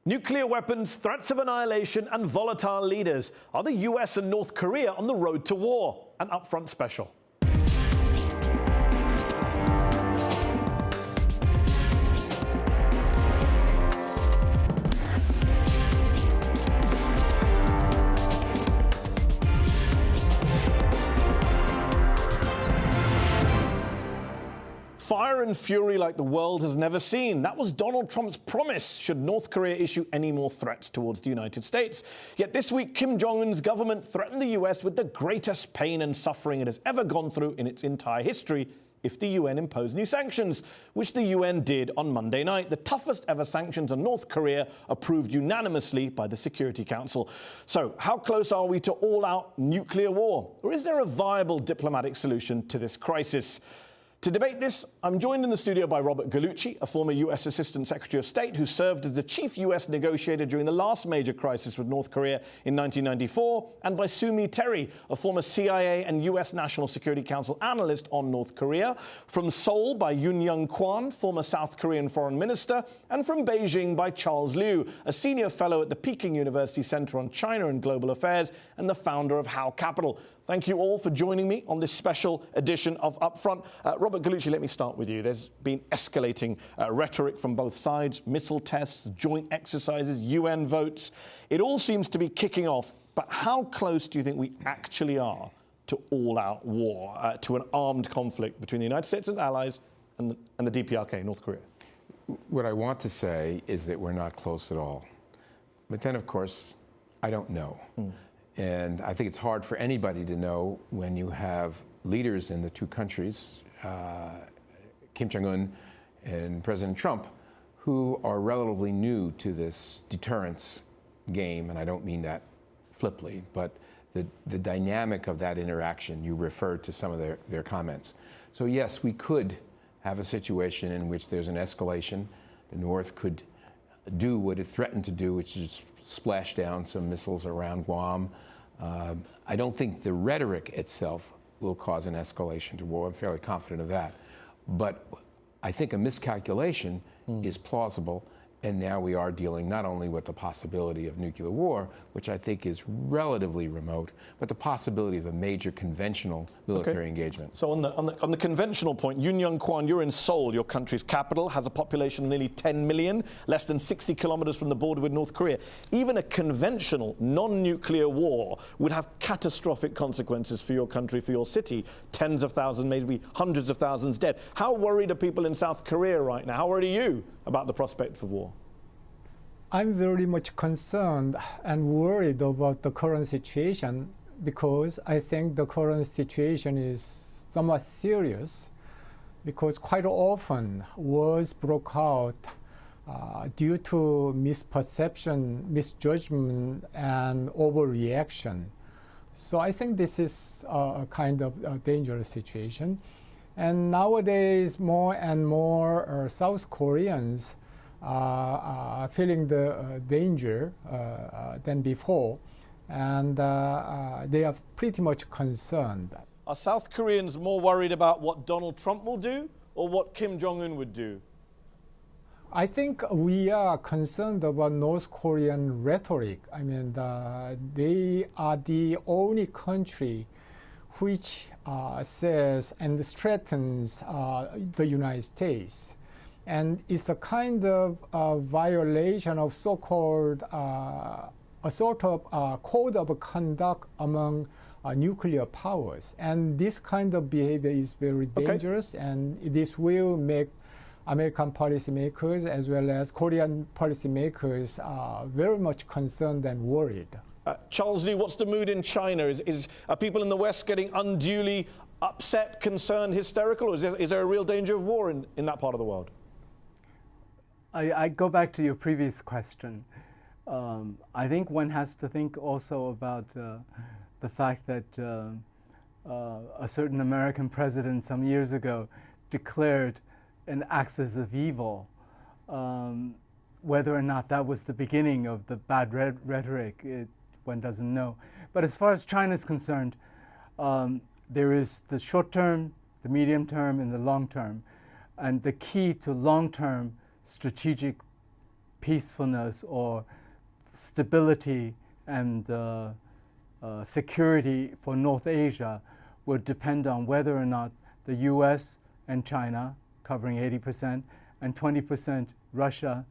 Nuclear weapons, threats of annihilation, and volatile leaders. Are the US and North Korea on the road to war? An upfront special. Fire and fury like the world has never seen. That was Donald Trump's promise should North Korea issue any more threats towards the United States. Yet this week, Kim Jong-un's government threatened the US with the greatest pain and suffering it has ever gone through in its entire history if the UN imposed new sanctions, which the UN did on Monday night. The toughest ever sanctions on North Korea approved unanimously by the Security Council. So how close are we to all-out nuclear war? Or is there a viable diplomatic solution to this crisis? To debate this, I'm joined in the studio by Robert Gallucci, a former US Assistant Secretary of State who served as the chief US negotiator during the last major crisis with North Korea in 1994, and by Sumi Terry, a former CIA and US National Security Council analyst on North Korea. From Seoul by Yoon Young Kwan, former South Korean foreign minister, and from Beijing by Charles Liu, a senior fellow at the Peking University Center on China and Global Affairs and the founder of How Capital. Thank you all for joining me on this special edition of Upfront. Robert Gallucci, let me start with you. There's been escalating rhetoric from both sides, missile tests, joint exercises, UN votes. It all seems to be kicking off. But how close do you think we actually are to all-out war, to an armed conflict between the United States and allies and the DPRK, North Korea? What I want to say is that we're not close at all. But then, of course, I don't know. And I think it's hard for anybody to know when you have leaders in the two countries, Kim Jong-un and President Trump, who are relatively new to this deterrence game, and I don't mean that flippantly, but the dynamic of that interaction, you referred to some of their comments. So yes, we could have a situation in which there's an escalation. The North could do what it threatened to do, which is splash down some missiles around Guam. I don't think the rhetoric itself will cause an escalation to war. I'm fairly confident of that. But I think a miscalculation is plausible, and now we are dealing not only with the possibility of nuclear war, which I think is relatively remote, but the possibility of a major conventional military engagement. So on the conventional point, Yoon Young Kwan, you're in Seoul, your country's capital, has a population of nearly 10 million, less than 60 kilometers from the border with North Korea. Even a conventional, non-nuclear war would have catastrophic consequences for your country, for your city. Tens of thousands, maybe hundreds of thousands dead. How worried are people in South Korea right now? How worried are you about the prospect for war? I'm very much concerned and worried about the current situation because I think the current situation is somewhat serious because quite often wars broke out due to misperception, misjudgment, and overreaction. So I think this is a kind of a dangerous situation. And nowadays, more and more South Koreans are feeling the danger than before, and they are pretty much concerned. Are South Koreans more worried about what Donald Trump will do or what Kim Jong-un would do? I think we are concerned about North Korean rhetoric. I mean, they are the only country which says and threatens the United States. And it's a kind of violation of so-called a sort of code of conduct among nuclear powers. And this kind of behavior is very dangerous, and this will make American policymakers as well as Korean policymakers very much concerned and worried. Charles Liu, what's the mood in China? Are people in the West getting unduly upset, concerned, hysterical, or is there a real danger of war in that part of the world? I go back to your previous question. I think one has to think also about the fact that a certain American president some years ago declared an axis of evil. Whether or not that was the beginning of the bad rhetoric, one doesn't know. But as far as China is concerned, there is the short term, the medium term, and the long term. And the key to long term strategic peacefulness or stability and security for North Asia will depend on whether or not the US and China, covering 80%, and 20% Russia,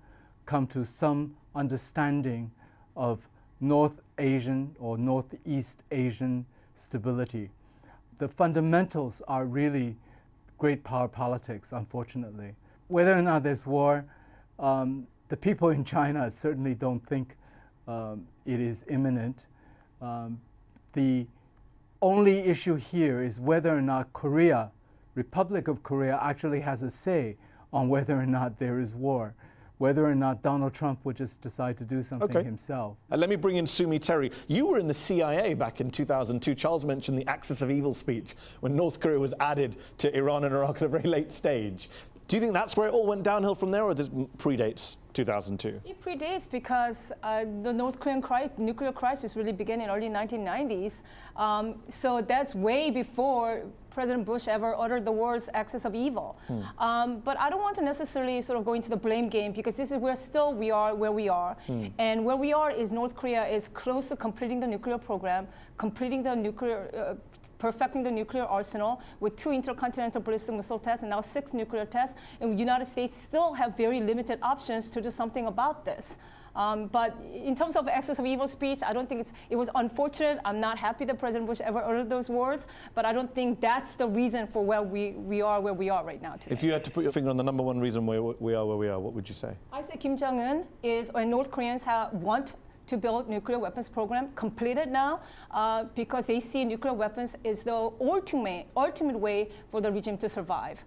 come to some understanding of North Asian or Northeast Asian stability. The fundamentals are really great power politics, unfortunately. Whether or not there's war, the people in China certainly don't think it is imminent. The only issue here is whether or not Korea, Republic of Korea, actually has a say on whether or not there is war, whether or not Donald Trump would just decide to do something himself. Let me bring in Sumi Terry. You were in the CIA back in 2002. Charles mentioned the Axis of Evil speech when North Korea was added to Iran and Iraq at a very late stage. Do you think that's where it all went downhill from there, or does it predates 2002? It predates because the North Korean nuclear crisis really began in early 1990s. So that's way before President Bush ever uttered the words axis of evil. But I don't want to necessarily sort of go into the blame game, because this is we are where we are. And where we are is North Korea is close to completing the nuclear program, completing the nuclear perfecting the nuclear arsenal with 2 intercontinental ballistic missile tests and now 6 nuclear tests. And the United States still have very limited options to do something about this. But in terms of axis of evil speech, I don't think it was unfortunate. I'm not happy that President Bush ever uttered those words, but I don't think that's the reason for where we are right now today. If you had to put your finger on the #1 reason we are where we are, what would you say? I say Kim Jong-un and North Koreans want to build nuclear weapons program completed now because they see nuclear weapons is the ultimate way for the regime to survive.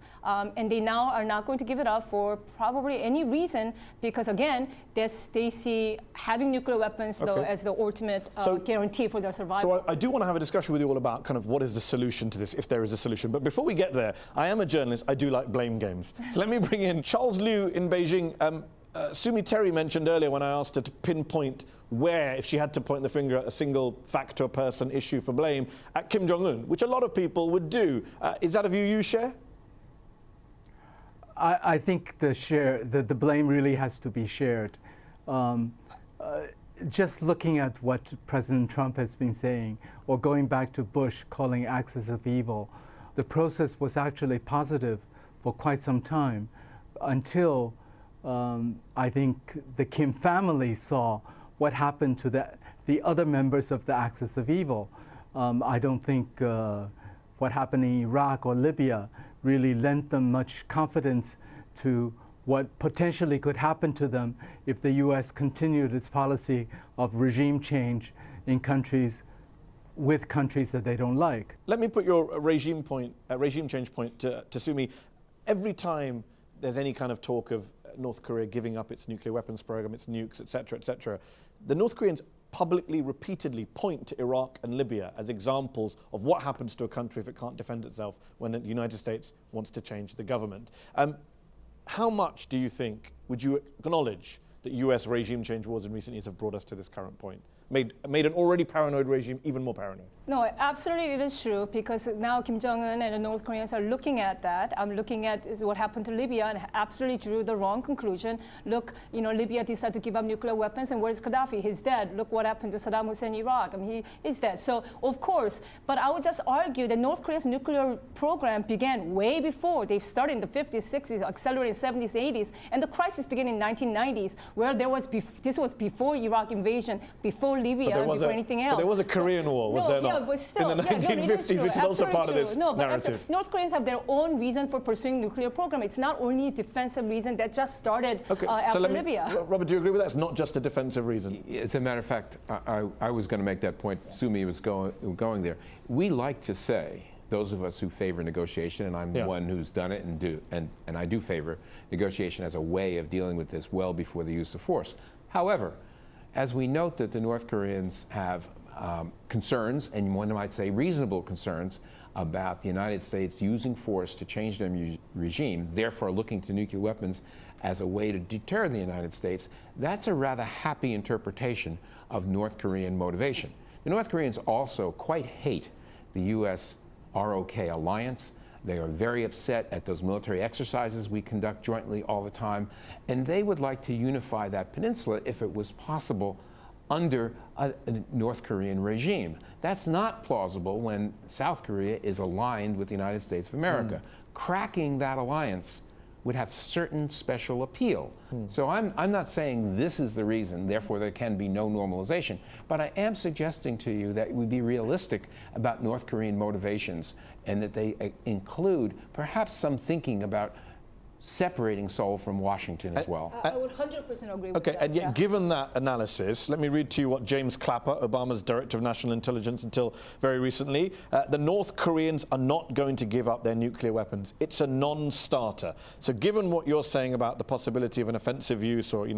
And they now are not going to give it up for probably any reason, because again, they see having nuclear weapons though as the ultimate guarantee for their survival. So I do want to have a discussion with you all about kind of what is the solution to this, if there is a solution. But before we get there, I am a journalist. I do like blame games. So let me bring in Charles Liu in Beijing. Sumi Terry mentioned earlier when I asked her to pinpoint where, if she had to point the finger at a single factor, person, issue for blame, at Kim Jong-un, which a lot of people would do. Is that a view you share? I think the blame really has to be shared. Just looking at what President Trump has been saying, or going back to Bush calling axis of evil, the process was actually positive for quite some time until I think the Kim family saw what happened to the other members of the axis of evil. I don't think what happened in Iraq or Libya really lent them much confidence to what potentially could happen to them if the US continued its policy of regime change in countries that they don't like. Let me put your regime change point to Sumi. Every time there's any kind of talk of North Korea giving up its nuclear weapons program, its nukes, etc., the North Koreans publicly, repeatedly point to Iraq and Libya as examples of what happens to a country if it can't defend itself when the United States wants to change the government. How much do you think, would you acknowledge that US regime change wars in recent years have brought us to this current point? Made an already paranoid regime even more paranoid? No, absolutely it is true, because now Kim Jong-un and the North Koreans are looking at that. I'm looking at what happened to Libya and absolutely drew the wrong conclusion. Look, Libya decided to give up nuclear weapons, and where's Gaddafi? He's dead. Look what happened to Saddam Hussein in Iraq. He is dead. So, of course, but I would just argue that North Korea's nuclear program began way before. They started in the 50s, 60s, accelerated in the 70s, 80s, and the crisis began in the 1990s, where this was before Iraq invasion, before Libya, before anything else. But there was a Korean War, was there not? Yeah, but still, in the 1950s, which is also part of this narrative. North Koreans have their own reason for pursuing nuclear program. It's not only a defensive reason that just started after Libya. Robert, do you agree with that? It's not just a defensive reason. As a matter of fact, I was going to make that point. Sumi was going there. We like to say, those of us who favor negotiation, and I'm one who's done it and I do favor negotiation as a way of dealing with this well before the use of force. However, as we note that the North Koreans have concerns, and one might say reasonable concerns, about the United States using force to change their regime, therefore looking to nuclear weapons as a way to deter the United States, that's a rather happy interpretation of North Korean motivation. The North Koreans also quite hate the U.S. ROK alliance. They are very upset at those military exercises we conduct jointly all the time, and they would like to unify that peninsula if it was possible under a North Korean regime. That's not plausible when South Korea is aligned with the United States of America. Cracking that alliance would have certain special appeal. So I'm not saying this is the reason, therefore there can be no normalization, but I am suggesting to you that we be realistic about North Korean motivations and that they include perhaps some thinking about separating Seoul from Washington as well. I would 100% agree with Okay, that. and yet, yeah. given that analysis, let me read to you what James Clapper, Obama's Director of National Intelligence until very recently, the North Koreans are not going to give up their nuclear weapons. It's a non-starter. So given what you're saying about the possibility of an offensive use or,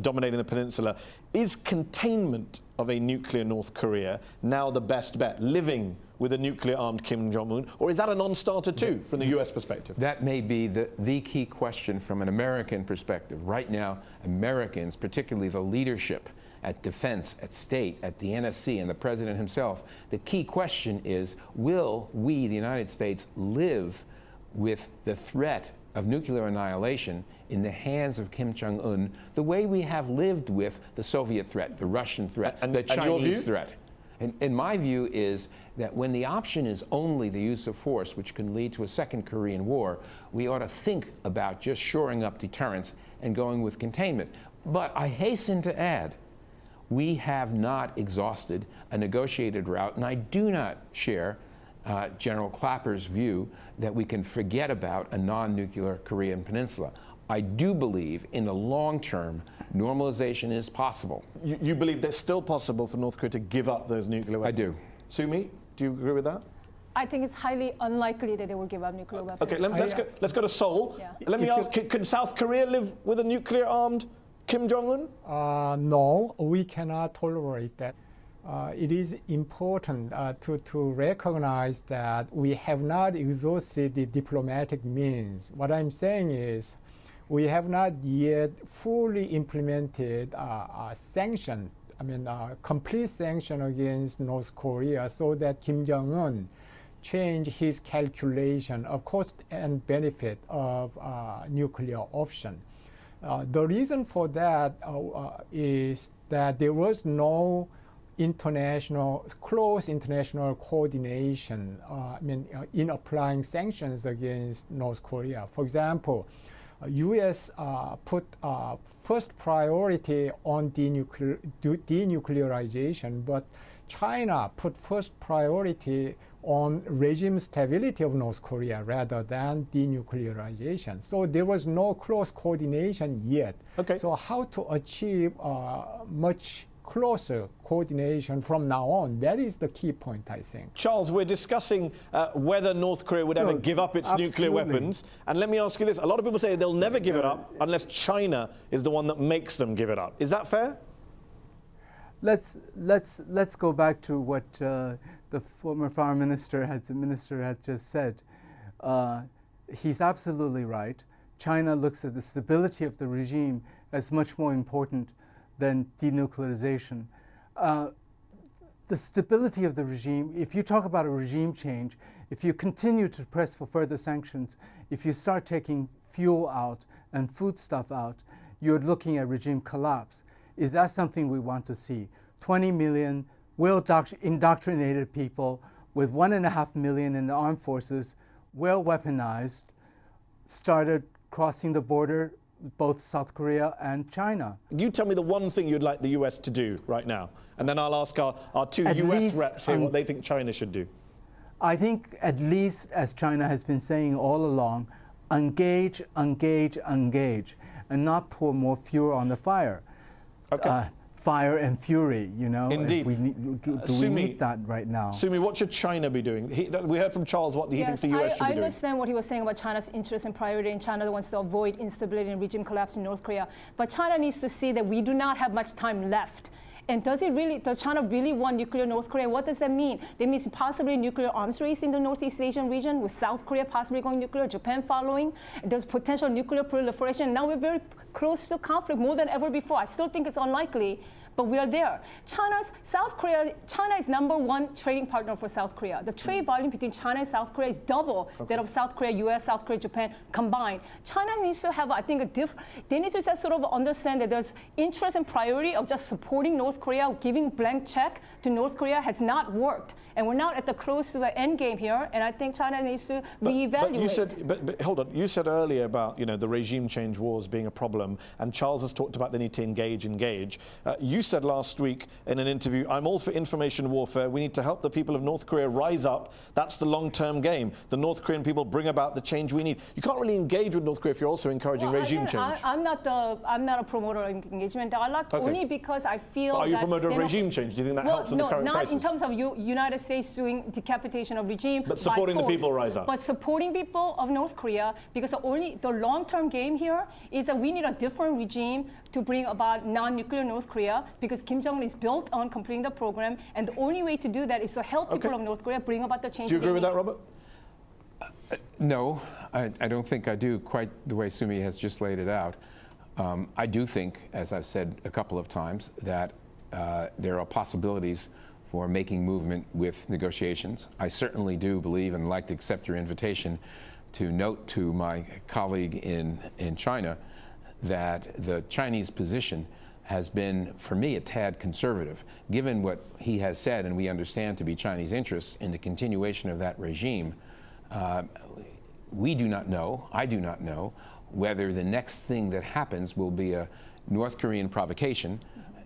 dominating the peninsula, is containment of a nuclear North Korea now the best bet, living with a nuclear-armed Kim Jong-un, or is that a non-starter too, from the US perspective? That may be the key question from an American perspective. Right now, Americans, particularly the leadership at defense, at state, at the NSC, and the president himself, the key question is, will we, the United States, live with the threat of nuclear annihilation in the hands of Kim Jong-un the way we have lived with the Soviet threat, the Russian threat, the Chinese threat? And my view is that when the option is only the use of force, which can lead to a second Korean War, we ought to think about just shoring up deterrence and going with containment. But I hasten to add, we have not exhausted a negotiated route, and I do not share General Clapper's view that we can forget about a non-nuclear Korean peninsula. I do believe in the long term, normalization is possible. You believe it's still possible for North Korea to give up those nuclear weapons? I do. Sumi, do you agree with that? I think it's highly unlikely that they will give up nuclear weapons. Okay, let's go to Seoul. Yeah. Let me ask, can South Korea live with a nuclear-armed Kim Jong-un? No, we cannot tolerate that. It is important to recognize that we have not exhausted the diplomatic means. What I'm saying is, we have not yet fully implemented a sanction, complete sanction against North Korea so that Kim Jong-un change his calculation of cost and benefit of nuclear option. The reason for that is that there was no close international coordination in applying sanctions against North Korea. For example, U.S. put first priority on denuclearization, but China put first priority on regime stability of North Korea rather than denuclearization. So there was no close coordination yet. Okay. So how to achieve much closer coordination from now on, that is the key point, I think. Charles, we're discussing whether North Korea would ever give up its nuclear weapons. And let me ask you this. A lot of people say they'll never give it up unless China is the one that makes them give it up. Is that fair? Let's go back to what the former foreign minister had just said. He's absolutely right. China looks at the stability of the regime as much more important than denuclearization. The stability of the regime, if you talk about a regime change, if you continue to press for further sanctions, if you start taking fuel out and foodstuff out, you're looking at regime collapse. Is that something we want to see? 20 million well-indoctrinated people with 1.5 million in the armed forces, well weaponized, started crossing the border, both South Korea and China. You tell me the one thing you'd like the US to do right now, and then I'll ask our two US reps here what they think China should do. I think at least, as China has been saying all along, engage, engage, engage, and not pour more fuel on the fire. Okay. Fire and fury, Indeed. Do we need that right now? Sumi, what should China be doing? We heard from Charles what he thinks the US should be doing. I understand what he was saying about China's interest and priority, and China wants to avoid instability and regime collapse in North Korea. But China needs to see that we do not have much time left. And does China really want nuclear North Korea? What does that mean? That means possibly nuclear arms race in the Northeast Asian region, with South Korea possibly going nuclear, Japan following. There's potential nuclear proliferation. Now we're very close to conflict more than ever before. I still think it's unlikely, but we are there. China is #1 trading partner for South Korea. The trade volume between China and South Korea is double that of South Korea, US, South Korea, Japan combined. China needs to have, I think, they need to just sort of understand that there's interest and priority of just supporting North Korea, giving blank check to North Korea has not worked. And we're now at the close to the end game here, and I think China needs to reevaluate. But hold on, you said earlier about the regime change wars being a problem, and Charles has talked about the need to engage. You said last week in an interview, I'm all for information warfare. We need to help the people of North Korea rise up. That's the long-term game. The North Korean people bring about the change we need. You can't really engage with North Korea if you're also encouraging regime change. I'm not a promoter of engagement dialogue, only because I feel Are you a that promoter of regime change? Do you think that helps in the current crisis? Not in terms of United States doing decapitation of regime. But supporting the people rise up. But supporting people of North Korea, because the long-term game here is that we need a different regime to bring about non-nuclear North Korea, because Kim Jong-un is built on completing the program, and the only way to do that is to help people of North Korea bring about the change. Do you agree with that, Robert? No, I don't think I do quite the way Sumi has just laid it out. I do think, as I've said a couple of times, that there are possibilities for making movement with negotiations. I certainly do believe and like to accept your invitation to note to my colleague in China that the Chinese position has been, for me, a tad conservative. Given what he has said, and we understand to be Chinese interests in the continuation of that regime, we do not know, I do not know, whether the next thing that happens will be a North Korean provocation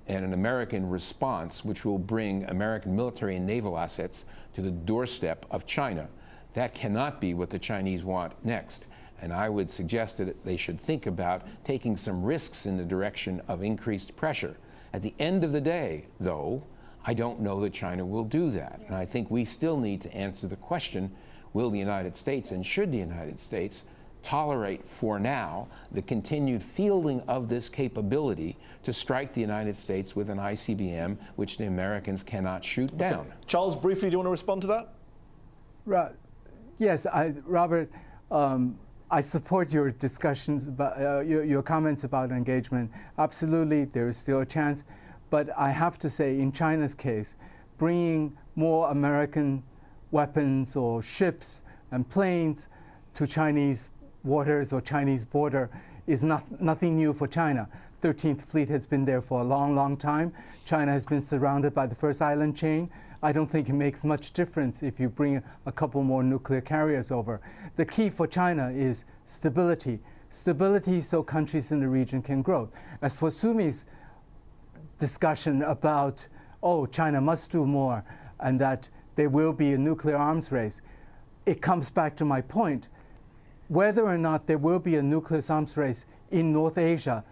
and an American response, which will bring American military and naval assets to the doorstep of China. That cannot be what the Chinese want next. And I would suggest that they should think about taking some risks in the direction of increased pressure. At the end of the day, though, I don't know that China will do that. And I think we still need to answer the question, will the United States and should the United States tolerate for now the continued fielding of this capability to strike the United States with an ICBM, which the Americans cannot shoot down? Charles, briefly, do you want to respond to that? Yes, Robert, I support your discussions, about, your comments about engagement. Absolutely, there is still a chance. But I have to say, in China's case, bringing more American weapons or ships and planes to Chinese waters or Chinese border is nothing new for China. 13th Fleet has been there for a long, long time. China has been surrounded by the first island chain. I don't think it makes much difference if you bring a couple more nuclear carriers over. The key for China is stability. Stability so countries in the region can grow. As for Sumi's discussion about, oh, China must do more and that there will be a nuclear arms race, it comes back to my point. Whether or not there will be a nuclear arms race in North Asia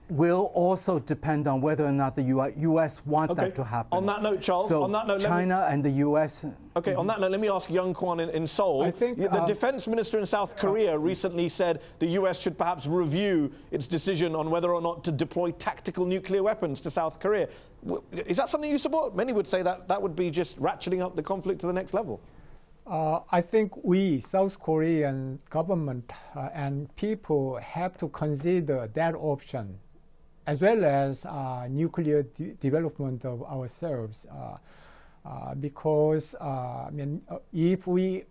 will also depend on whether or not the U.S. want that to happen. On that note, Charles, so on that note, China and the U.S. Okay, on that note, let me ask Young Kwan in Seoul. I think, the defense minister in South Korea recently said the U.S. should perhaps review its decision on whether or not to deploy tactical nuclear weapons to South Korea. Is that something you support? Many would say that that would be just ratcheting up the conflict to the next level. I think we, South Korean government and people, have to consider that option, as well as nuclear development of ourselves. Because if we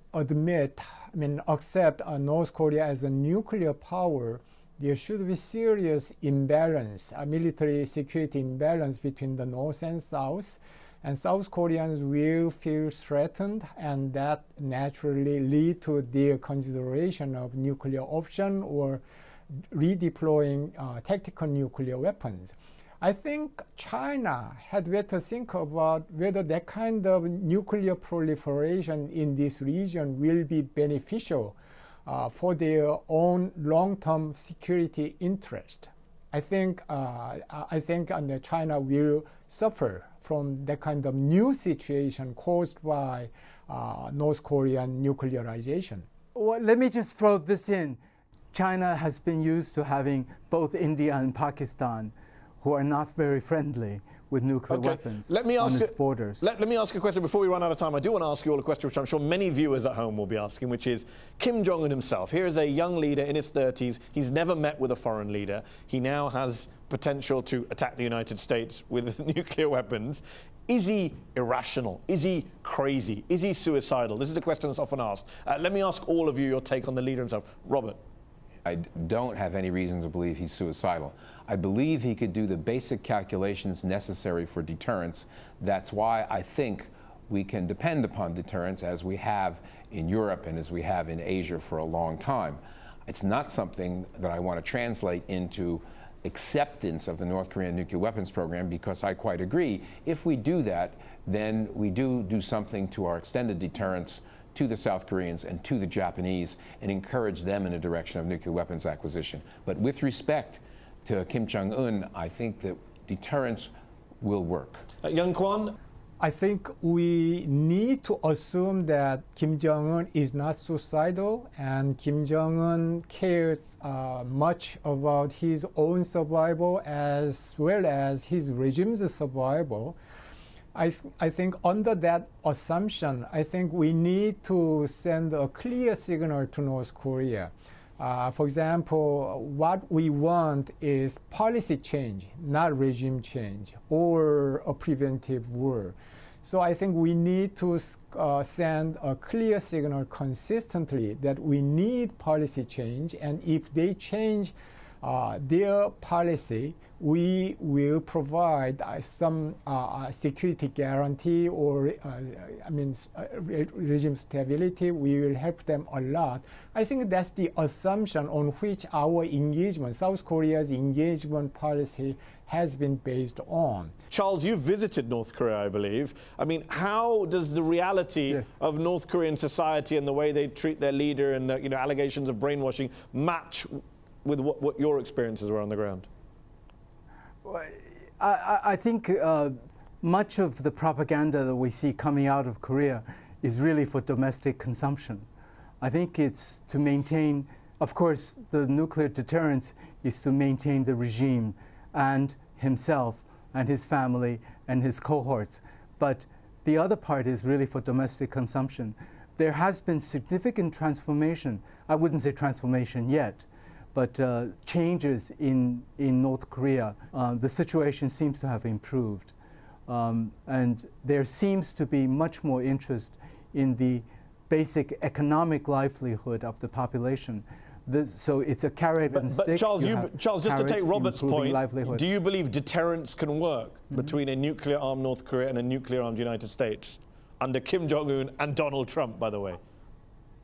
accept North Korea as a nuclear power, there should be serious imbalance, a military security imbalance between the North and South. And South Koreans will feel threatened, and that naturally lead to their consideration of nuclear option or redeploying tactical nuclear weapons. I think China had better think about whether that kind of nuclear proliferation in this region will be beneficial for their own long-term security interest. I think China will suffer from that kind of new situation caused by North Korean nuclearization. Well, let me just throw this in. China has been used to having both India and Pakistan, who are not very friendly, with nuclear weapons Let me ask on its you, borders. Let me ask you a question before we run out of time. I do want to ask you all a question which I'm sure many viewers at home will be asking, which is Kim Jong-un himself. Here is a young leader in his 30s. He's never met with a foreign leader. He now has potential to attack the United States with nuclear weapons. Is he irrational? Is he crazy? Is he suicidal? This is a question that's often asked. Let me ask all of you your take on the leader himself. Robert. I don't have any reason to believe he's suicidal. I believe he could do the basic calculations necessary for deterrence. That's why I think we can depend upon deterrence as we have in Europe and as we have in Asia for a long time. It's not something that I want to translate into acceptance of the North Korean nuclear weapons program, because I quite agree. If we do that, then we do something to our extended deterrence to the South Koreans and to the Japanese and encourage them in a direction of nuclear weapons acquisition. But with respect to Kim Jong-un, I think that deterrence will work. Young Kwon? I think we need to assume that Kim Jong-un is not suicidal, and Kim Jong-un cares much about his own survival as well as his regime's survival. I think under that assumption, I think we need to send a clear signal to North Korea. For example, what we want is policy change, not regime change, or a preventive war. So I think we need to send a clear signal consistently that we need policy change, and if they change their policy, we will provide some security guarantee or regime stability. We will help them a lot. I think that's the assumption on which our engagement, South Korea's engagement policy, has been based on. Charles, you've visited North Korea, I believe. I mean, how does the reality of North Korean society and the way they treat their leader and allegations of brainwashing match with what your experiences were on the ground? I think much of the propaganda that we see coming out of Korea is really for domestic consumption. I think it's to maintain, of course, the nuclear deterrence is to maintain the regime and himself and his family and his cohorts. But the other part is really for domestic consumption. There has been significant transformation. I wouldn't say transformation yet, but changes in North Korea. The situation seems to have improved. And there seems to be much more interest in the basic economic livelihood of the population. So it's a carrot and stick. But Charles, just to take Robert's point, livelihood. Do you believe deterrence can work between a nuclear-armed North Korea and a nuclear-armed United States under Kim Jong-un and Donald Trump, by the way?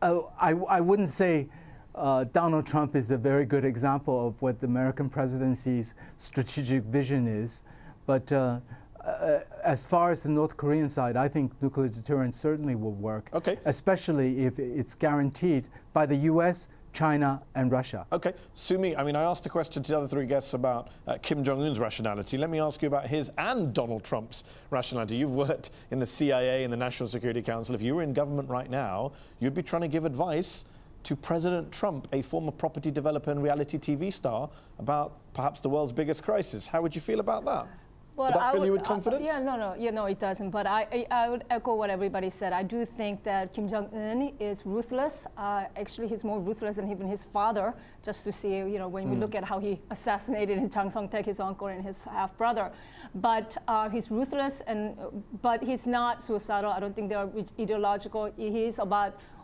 I wouldn't say Donald Trump is a very good example of what the American presidency's strategic vision is. But as far as the North Korean side, I think nuclear deterrence certainly will work, especially if it's guaranteed by the US, China, and Russia. Okay, Sumi, I mean, I asked a question to the other three guests about Kim Jong-un's rationality. Let me ask you about his and Donald Trump's rationality. You've worked in the CIA and the National Security Council. If you were in government right now, you'd be trying to give advice to President Trump, a former property developer and reality TV star, about perhaps the world's biggest crisis. How would you feel about that? Well, would that fill you with confidence? No, it doesn't. But I would echo what everybody said. I do think that Kim Jong-un is ruthless. Actually, he's more ruthless than even his father. Just to see, when we look at how he assassinated Chang Song-taek, his uncle, and his half-brother. But he's ruthless, but he's not suicidal. I don't think they're ideological. He's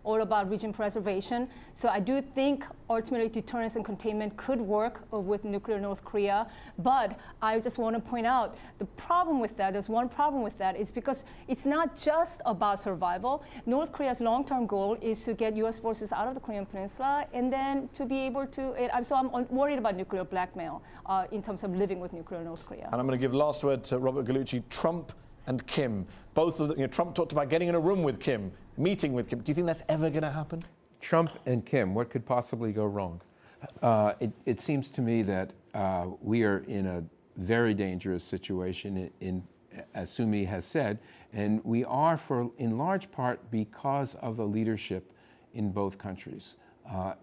all about region preservation. So I do think ultimately deterrence and containment could work with nuclear North Korea. But I just want to point out the problem with that, there's one problem with that, is because it's not just about survival. North Korea's long-term goal is to get US forces out of the Korean Peninsula and then to be able to, so I'm worried about nuclear blackmail in terms of living with nuclear North Korea. And I'm going to give last word to Robert Gallucci. Trump and Kim, both of them, Trump talked about getting in a room with Kim, meeting with Kim. Do you think that's ever going to happen? Trump and Kim, what could possibly go wrong? It seems to me that we are in a very dangerous situation, as Sumi has said, and we are in large part because of the leadership in both countries.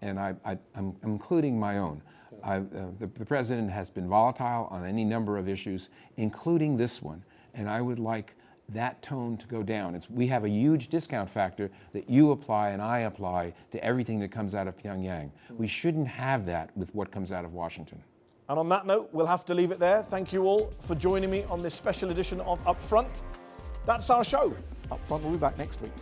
and I'm including my own. The president has been volatile on any number of issues, including this one, and I would like that tone to go down. We have a huge discount factor that you apply and I apply to everything that comes out of Pyongyang. We shouldn't have that with what comes out of Washington. And on that note, we'll have to leave it there. Thank you all for joining me on this special edition of Upfront. That's our show. Upfront will be back next week.